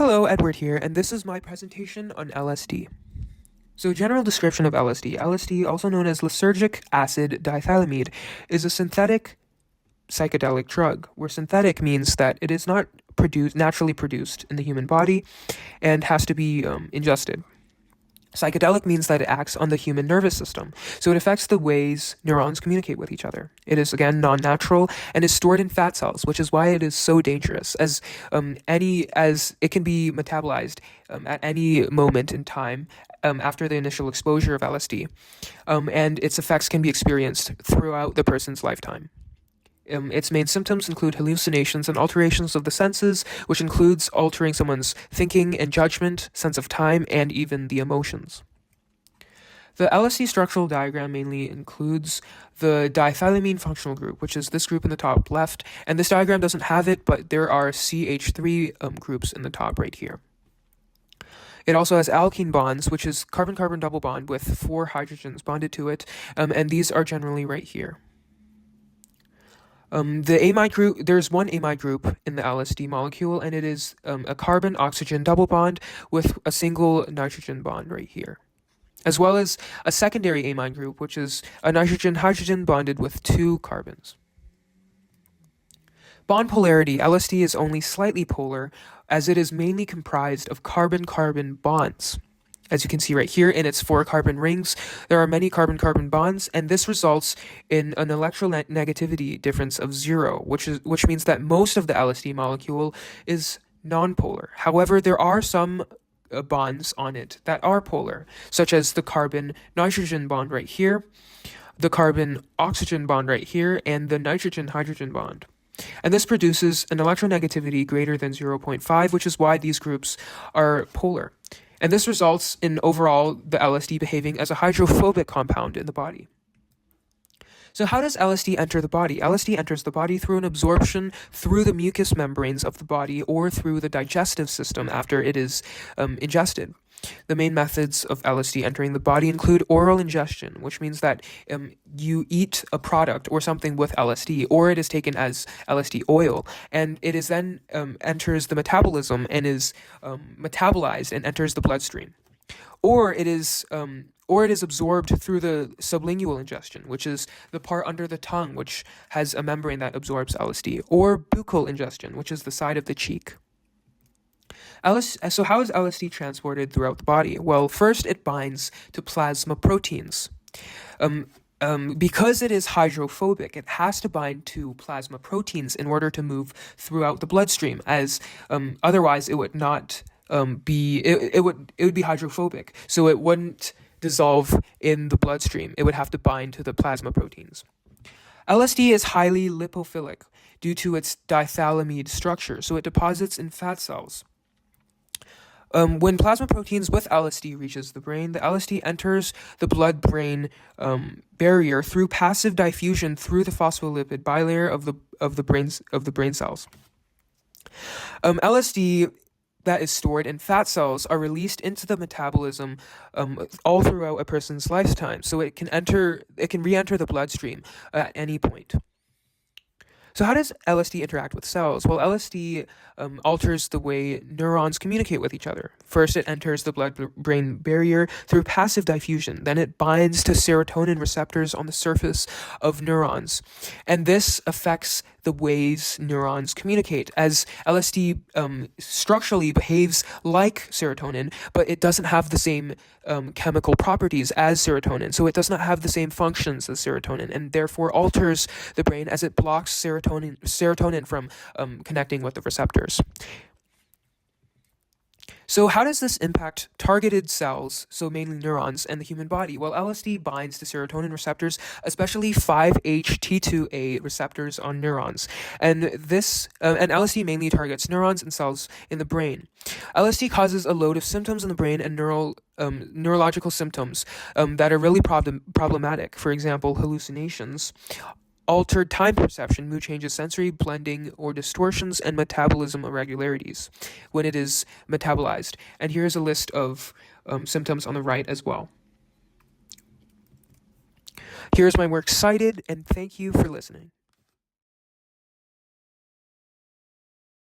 Hello, Edward here, and this is my presentation on LSD. So, general description of LSD. LSD, also known as lysergic acid diethylamide, is a synthetic psychedelic drug, where synthetic means that it is not naturally produced in the human body and has to be ingested. Psychedelic means that it acts on the human nervous system, so it affects the ways neurons communicate with each other. It is, again, non-natural and is stored in fat cells, which is why it is so dangerous, as it can be metabolized at any moment in time after the initial exposure of LSD, and its effects can be experienced throughout the person's lifetime. Its main symptoms include hallucinations and alterations of the senses, which includes altering someone's thinking and judgment, sense of time, and even the emotions. The LSD structural diagram mainly includes the diethylamine functional group, which is this group in the top left, and this diagram doesn't have it, but there are CH3 groups in the top right here. It also has alkene bonds, which is carbon-carbon double bond with 4 hydrogens bonded to it, and these are generally right here. The amide group, there's one amide group in the LSD molecule, and it is a carbon-oxygen double bond with a single nitrogen bond right here, as well as a secondary amide group, which is a nitrogen-hydrogen bonded with 2 carbons. Bond polarity. LSD is only slightly polar, as it is mainly comprised of carbon-carbon bonds. As you can see right here in its 4 carbon rings, there are many carbon-carbon bonds, and this results in an electronegativity difference of 0, which means that most of the LSD molecule is nonpolar. However, there are some bonds on it that are polar, such as the carbon-nitrogen bond right here, the carbon-oxygen bond right here, and the nitrogen-hydrogen bond. And this produces an electronegativity greater than 0.5, which is why these groups are polar. And this results in overall the LSD behaving as a hydrophobic compound in the body. So how does LSD enter the body? LSD enters the body through an absorption through the mucous membranes of the body or through the digestive system after it is ingested. The main methods of LSD entering the body include oral ingestion, which means that you eat a product or something with LSD, or it is taken as LSD oil, and it is then enters the metabolism and is metabolized and enters the bloodstream. Or it is absorbed through the sublingual ingestion, which is the part under the tongue, which has a membrane that absorbs LSD, or buccal ingestion, which is the side of the cheek. So how is LSD transported throughout the body? Well, first it binds to plasma proteins. Because it is hydrophobic, it has to bind to plasma proteins in order to move throughout the bloodstream, as otherwise it would not it would be hydrophobic, so it wouldn't dissolve in the bloodstream. It would have to bind to the plasma proteins. LSD is highly lipophilic due to its diethylamide structure, so it deposits in fat cells. When plasma proteins with LSD reaches the brain, the LSD enters the blood-brain barrier through passive diffusion through the phospholipid bilayer of the brain cells. LSD that is stored in fat cells are released into the metabolism all throughout a person's lifetime, so it can re-enter the bloodstream at any point. So how does LSD interact with cells? Well, LSD alters the way neurons communicate with each other. First, it enters the blood-brain barrier through passive diffusion. Then it binds to serotonin receptors on the surface of neurons. And this affects the ways neurons communicate, as LSD structurally behaves like serotonin, but it doesn't have the same chemical properties as serotonin, so it does not have the same functions as serotonin, and therefore alters the brain as it blocks serotonin from connecting with the receptors. So how does this impact targeted cells, so mainly neurons, and the human body? Well, LSD binds to serotonin receptors, especially 5-HT2A receptors on neurons, and LSD mainly targets neurons and cells in the brain. LSD causes a load of symptoms in the brain and neurological symptoms that are really problematic. For example, hallucinations, altered time perception, mood changes, sensory blending or distortions, and metabolism irregularities when it is metabolized. And here's a list of symptoms on the right as well. Here's my works cited, and thank you for listening.